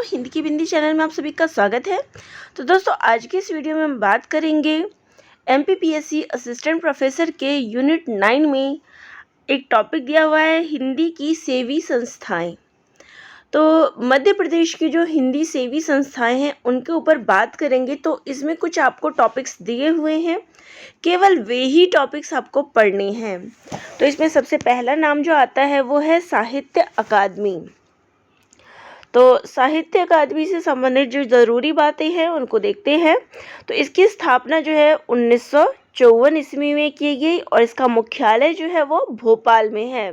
हिंदी की बिंदी चैनल में आप सभी का स्वागत है। तो दोस्तों, आज की इस वीडियो में हम बात करेंगे एमपीपीएससी असिस्टेंट प्रोफेसर के यूनिट 9 में एक टॉपिक दिया हुआ है, हिंदी की सेवी संस्थाएं। तो मध्य प्रदेश की जो हिंदी सेवी संस्थाएं हैं उनके ऊपर बात करेंगे। तो इसमें कुछ आपको टॉपिक्स दिए हुए हैं, केवल वे ही टॉपिक्स आपको पढ़ने हैं। तो इसमें सबसे पहला नाम जो आता है वो है साहित्य अकादमी। तो साहित्य अकादमी से संबंधित जो ज़रूरी बातें हैं उनको देखते हैं। तो इसकी स्थापना जो है 1954 ईस्वी में की गई और इसका मुख्यालय जो है वो भोपाल में है।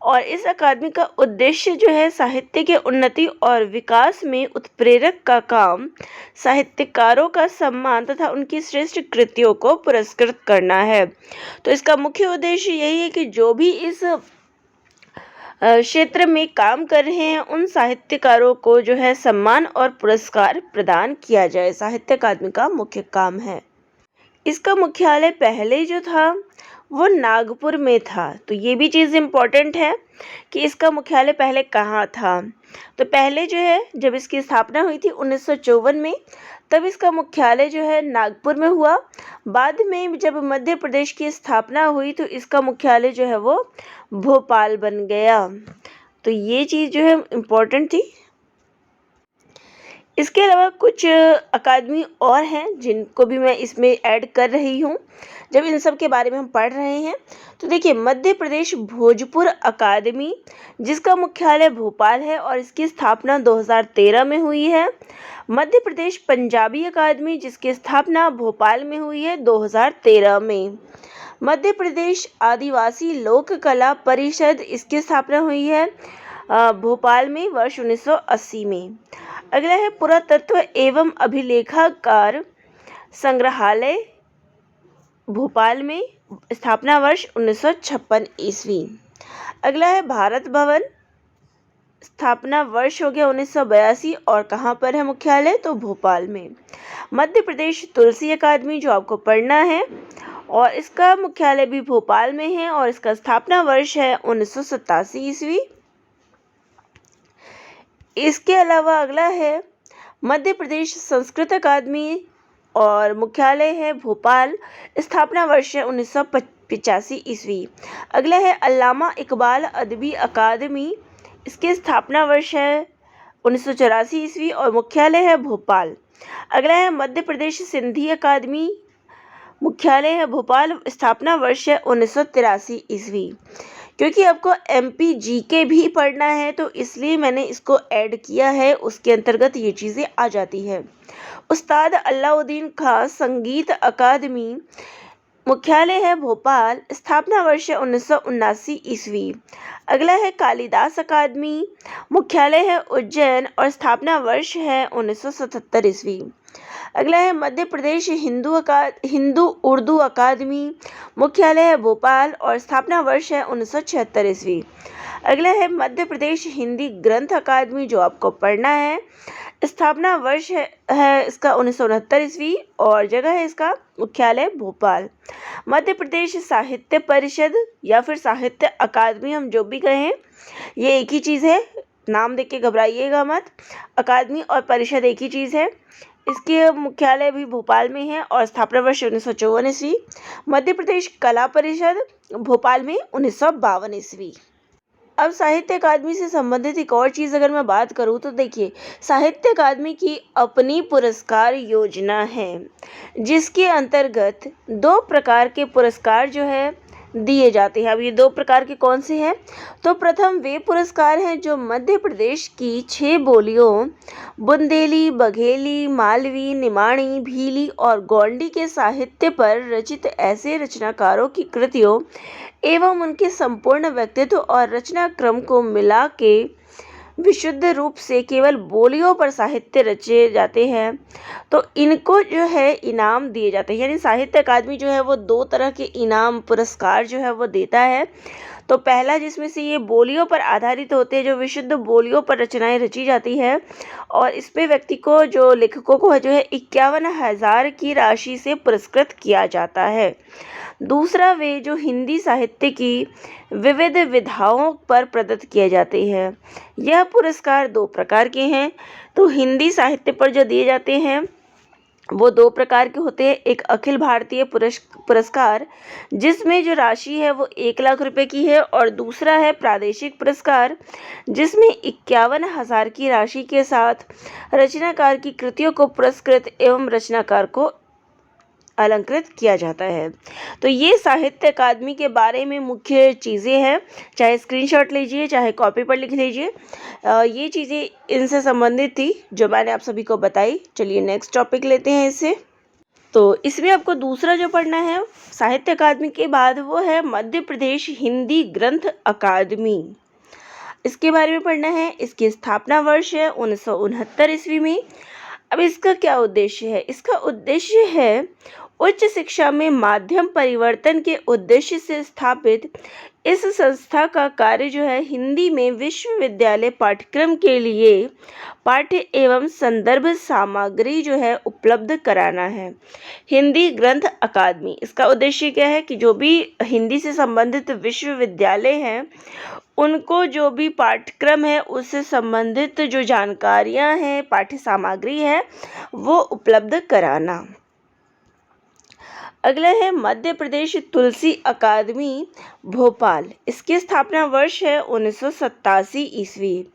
और इस अकादमी का उद्देश्य जो है साहित्य के उन्नति और विकास में उत्प्रेरक का काम, साहित्यकारों का सम्मान तथा उनकी श्रेष्ठ कृतियों को पुरस्कृत करना है। तो इसका मुख्य उद्देश्य यही है कि जो भी इस क्षेत्र में काम कर रहे हैं उन साहित्यकारों को जो है सम्मान और पुरस्कार प्रदान किया जाए, साहित्य अकादमी का मुख्य काम है। इसका मुख्यालय पहले जो था वो नागपुर में था। तो ये भी चीज़ इम्पोर्टेंट है कि इसका मुख्यालय पहले कहाँ था। तो पहले जो है जब इसकी स्थापना हुई थी 1954 में, तब इसका मुख्यालय जो है नागपुर में हुआ। बाद में जब मध्य प्रदेश की स्थापना हुई तो इसका मुख्यालय जो है वो भोपाल बन गया। तो ये चीज़ जो है इम्पोर्टेंट थी। इसके अलावा कुछ अकादमी और हैं जिनको भी मैं इसमें ऐड कर रही हूँ। जब इन सब के बारे में हम पढ़ रहे हैं तो देखिए, मध्य प्रदेश भोजपुर अकादमी जिसका मुख्यालय भोपाल है और इसकी स्थापना 2013 में हुई है। मध्य प्रदेश पंजाबी अकादमी जिसकी स्थापना भोपाल में हुई है 2013 में। मध्य प्रदेश आदिवासी लोक कला परिषद, इसकी स्थापना हुई है भोपाल में वर्ष 1980 में। अगला है पुरातत्व एवं अभिलेखागार संग्रहालय भोपाल में, स्थापना वर्ष 1956 ईस्वी। अगला है भारत भवन, स्थापना वर्ष हो गया 1982 और कहाँ पर है मुख्यालय, तो भोपाल में। मध्य प्रदेश तुलसी अकादमी जो आपको पढ़ना है और इसका मुख्यालय भी भोपाल में है और इसका स्थापना वर्ष है 1987 ईस्वी। इसके अलावा अगला है मध्य प्रदेश संस्कृत अकादमी और मुख्यालय है भोपाल, स्थापना वर्ष है 1985 ईस्वी। अगला है अल्लामा इकबाल अदबी अकादमी, इसके स्थापना वर्ष है 1984 ईस्वी और मुख्यालय है भोपाल। अगला है मध्य प्रदेश सिंधी अकादमी, मुख्यालय है भोपाल, स्थापना वर्ष है 1983 ईस्वी। क्योंकि आपको एमपी जीके भी पढ़ना है तो इसलिए मैंने इसको ऐड किया है, उसके अंतर्गत ये चीज़ें आ जाती है। उस्ताद अलाउद्दीन खां संगीत अकादमी, मुख्यालय है भोपाल, स्थापना वर्ष है 1979 ईस्वी। अगला है कालिदास अकादमी, मुख्यालय है उज्जैन और स्थापना वर्ष है 1977 ईस्वी। अगला है मध्य प्रदेश हिंदू उर्दू अकादमी, मुख्यालय है भोपाल और स्थापना वर्ष है 1976 ईस्वी। अगला है मध्य प्रदेश हिंदी ग्रंथ अकादमी जो आपको पढ़ना है, स्थापना वर्ष है इसका 1969 ईस्वी और जगह है इसका मुख्यालय भोपाल। मध्य प्रदेश साहित्य परिषद या फिर साहित्य अकादमी, हम जो भी कहें ये एक ही चीज़ है, नाम देख के घबराइएगा मत। अकादमी और परिषद एक ही चीज़ है। इसके मुख्यालय भी भोपाल में है और स्थापना वर्ष 1954 ईस्वी। मध्य प्रदेश कला परिषद भोपाल में 1952 ईस्वी। अब साहित्य अकादमी से संबंधित एक और चीज़ अगर मैं बात करूँ तो देखिए, साहित्य अकादमी की अपनी पुरस्कार योजना है जिसके अंतर्गत 2 प्रकार के पुरस्कार जो है दिए जाते हैं। अब ये 2 प्रकार के कौन से हैं, तो प्रथम वे पुरस्कार हैं जो मध्य प्रदेश की 6 बोलियों बुंदेली, बघेली, मालवी, निमाणी, भीली और गोंडी के साहित्य पर रचित ऐसे रचनाकारों की कृतियों एवं उनके संपूर्ण व्यक्तित्व और रचना क्रम को मिला के विशुद्ध रूप से केवल बोलियों पर साहित्य रचे जाते हैं, तो इनको जो है इनाम दिए जाते हैं। यानी साहित्य अकादमी जो है वो 2 तरह के इनाम पुरस्कार जो है वो देता है। तो पहला जिसमें से ये बोलियों पर आधारित होते हैं, जो विशुद्ध बोलियों पर रचनाएं रची जाती है, और इसमें व्यक्ति को, जो लेखकों को जो है 51,000 की राशि से पुरस्कृत किया जाता है। दूसरा, वे जो हिंदी साहित्य की विविध विधाओं पर प्रदत्त किए जाते हैं। यह पुरस्कार 2 प्रकार के हैं। तो हिंदी साहित्य पर जो दिए जाते हैं वो 2 प्रकार के होते हैं। एक अखिल भारतीय पुरस्कार, जिसमें जो राशि है वो 1 लाख रुपए की है, और दूसरा है प्रादेशिक पुरस्कार, जिसमें 51,000 की राशि के साथ रचनाकार की कृतियों को पुरस्कृत एवं रचनाकार को अलंकृत किया जाता है। तो ये साहित्य अकादमी के बारे में मुख्य चीज़ें हैं, चाहे स्क्रीनशॉट लीजिए चाहे कॉपी पर लिख लीजिए। ये चीज़ें इनसे संबंधित थी जो मैंने आप सभी को बताई। चलिए नेक्स्ट टॉपिक लेते हैं इससे। तो इसमें आपको दूसरा जो पढ़ना है साहित्य अकादमी के बाद, वो है मध्य प्रदेश हिंदी ग्रंथ अकादमी। इसके बारे में पढ़ना है। इसकी स्थापना वर्ष है 1969 ईस्वी में। अब इसका क्या उद्देश्य है? इसका उद्देश्य है उच्च शिक्षा में माध्यम परिवर्तन के उद्देश्य से स्थापित इस संस्था का कार्य जो है हिंदी में विश्वविद्यालय पाठ्यक्रम के लिए पाठ्य एवं संदर्भ सामग्री जो है उपलब्ध कराना है। हिंदी ग्रंथ अकादमी, इसका उद्देश्य क्या है कि जो भी हिंदी से संबंधित विश्वविद्यालय हैं उनको जो भी पाठ्यक्रम है उससे संबंधित जो जानकारियां हैं, पाठ्य सामग्री है, वो उपलब्ध कराना। अगला है मध्य प्रदेश तुलसी अकादमी भोपाल। इसकी स्थापना वर्ष है 1987 ईस्वी।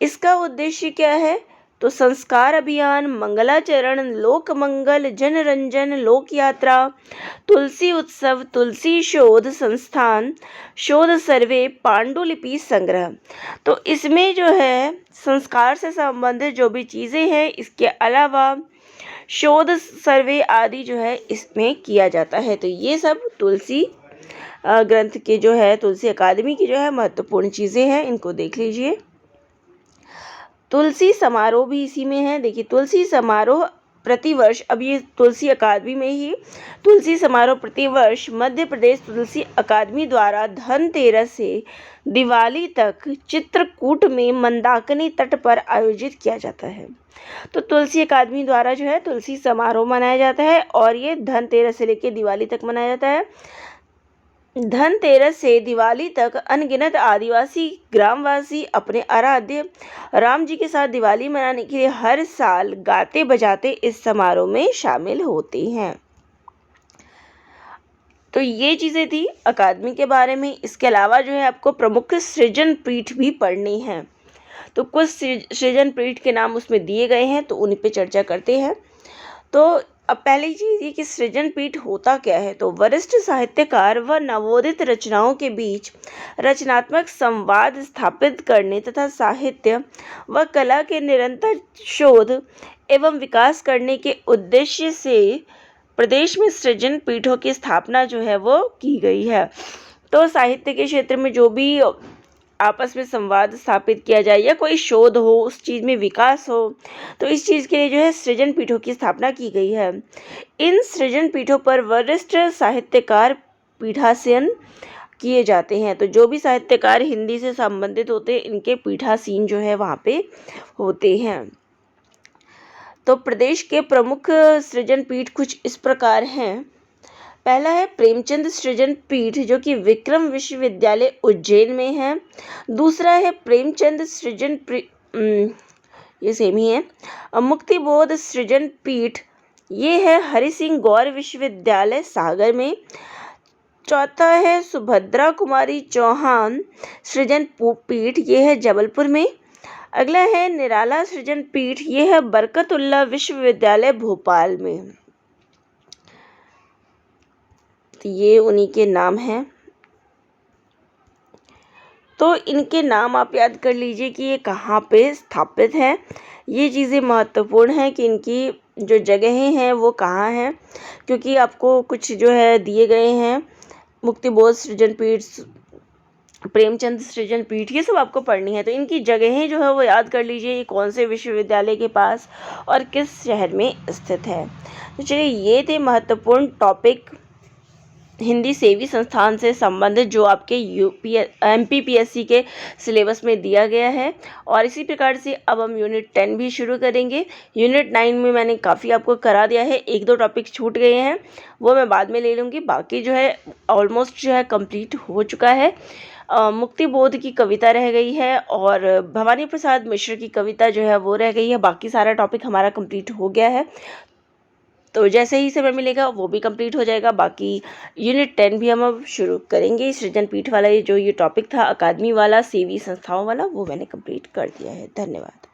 इसका उद्देश्य क्या है? तो संस्कार अभियान, मंगलाचरण, लोक मंगल, जनरंजन, लोक यात्रा, तुलसी उत्सव, तुलसी शोध संस्थान, शोध सर्वे, पांडुलिपि संग्रह। तो इसमें जो है संस्कार से संबंधित जो भी चीज़ें हैं, इसके अलावा शोध सर्वे आदि जो है इसमें किया जाता है। तो ये सब तुलसी ग्रंथ के जो है, तुलसी अकादमी की जो है महत्वपूर्ण चीज़ें हैं, इनको देख लीजिए। तुलसी समारोह भी इसी में है। देखिए, तुलसी समारोह प्रतिवर्ष, अब ये तुलसी अकादमी में ही तुलसी समारोह प्रतिवर्ष मध्य प्रदेश तुलसी अकादमी द्वारा धनतेरस से दिवाली तक चित्रकूट में मंदाकिनी तट पर आयोजित किया जाता है। तो तुलसी अकादमी द्वारा जो है तुलसी समारोह मनाया जाता है, और ये धनतेरस से लेकर दिवाली तक मनाया जाता है। धनतेरस से दिवाली तक अनगिनत आदिवासी ग्रामवासी अपने आराध्य राम जी के साथ दिवाली मनाने के लिए हर साल गाते बजाते इस समारोह में शामिल होते हैं। तो ये चीज़ें थी अकादमी के बारे में। इसके अलावा जो है आपको प्रमुख सृजन पीठ भी पढ़नी है। तो कुछ सृजन पीठ के नाम उसमें दिए गए हैं, तो उन्हीं पे चर्चा करते हैं। तो अब पहली चीज़ ये कि सृजन पीठ होता क्या है? तो वरिष्ठ साहित्यकार व नवोदित रचनाओं के बीच रचनात्मक संवाद स्थापित करने तथा साहित्य व कला के निरंतर शोध एवं विकास करने के उद्देश्य से प्रदेश में सृजन पीठों की स्थापना जो है वो की गई है। तो साहित्य के क्षेत्र में जो भी आपस में संवाद स्थापित किया जाए या कोई शोध हो, उस चीज़ में विकास हो, तो इस चीज़ के लिए जो है सृजन पीठों की स्थापना की गई है। इन सृजन पीठों पर वरिष्ठ साहित्यकार पीठासीन किए जाते हैं। तो जो भी साहित्यकार हिंदी से संबंधित होते हैं, इनके पीठासीन जो है वहाँ पे होते हैं। तो प्रदेश के प्रमुख सृजन पीठ कुछ इस प्रकार हैं। पहला है प्रेमचंद सृजन पीठ, जो कि विक्रम विश्वविद्यालय उज्जैन में है। दूसरा है प्रेमचंद सृजन ये सेम ही है। मुक्तिबोध सृजन पीठ, ये है हरि सिंह गौर विश्वविद्यालय सागर में। चौथा है सुभद्रा कुमारी चौहान सृजन पीठ, ये है जबलपुर में। अगला है निराला सृजन पीठ, ये है बरकतुल्लाह विश्वविद्यालय भोपाल में। तो ये उन्हीं के नाम हैं। तो इनके नाम आप याद कर लीजिए कि ये कहाँ पे स्थापित है। ये चीज़ें महत्वपूर्ण हैं कि इनकी जो जगहें हैं वो कहाँ हैं, क्योंकि आपको कुछ जो है दिए गए हैं। मुक्तिबोध सृजन पीठ, प्रेमचंद सृजन पीठ, ये सब आपको पढ़नी है। तो इनकी जगहें जो है वो याद कर लीजिए, ये कौन से विश्वविद्यालय के पास और किस शहर में स्थित है। तो चलिए, ये थे महत्वपूर्ण टॉपिक हिंदी सेवी संस्थान से संबंधित जो आपके MPPSC के सिलेबस में दिया गया है। और इसी प्रकार से अब हम यूनिट 10 भी शुरू करेंगे। यूनिट 9 में मैंने काफ़ी आपको करा दिया है, 1-2 टॉपिक छूट गए हैं, वो मैं बाद में ले लूँगी। बाकी जो है ऑलमोस्ट जो है कंप्लीट हो चुका है। मुक्ति बोध की कविता रह गई है और भवानी प्रसाद मिश्र की कविता जो है वो रह गई है। बाकी सारा टॉपिक हमारा कंप्लीट हो गया है, तो जैसे ही समय मिलेगा वो भी कंप्लीट हो जाएगा। बाकी यूनिट 10 भी हम अब शुरू करेंगे। सृजन पीठ वाला ये टॉपिक था अकादमी वाला, सेवी संस्थाओं वाला, वो मैंने कंप्लीट कर दिया है। धन्यवाद।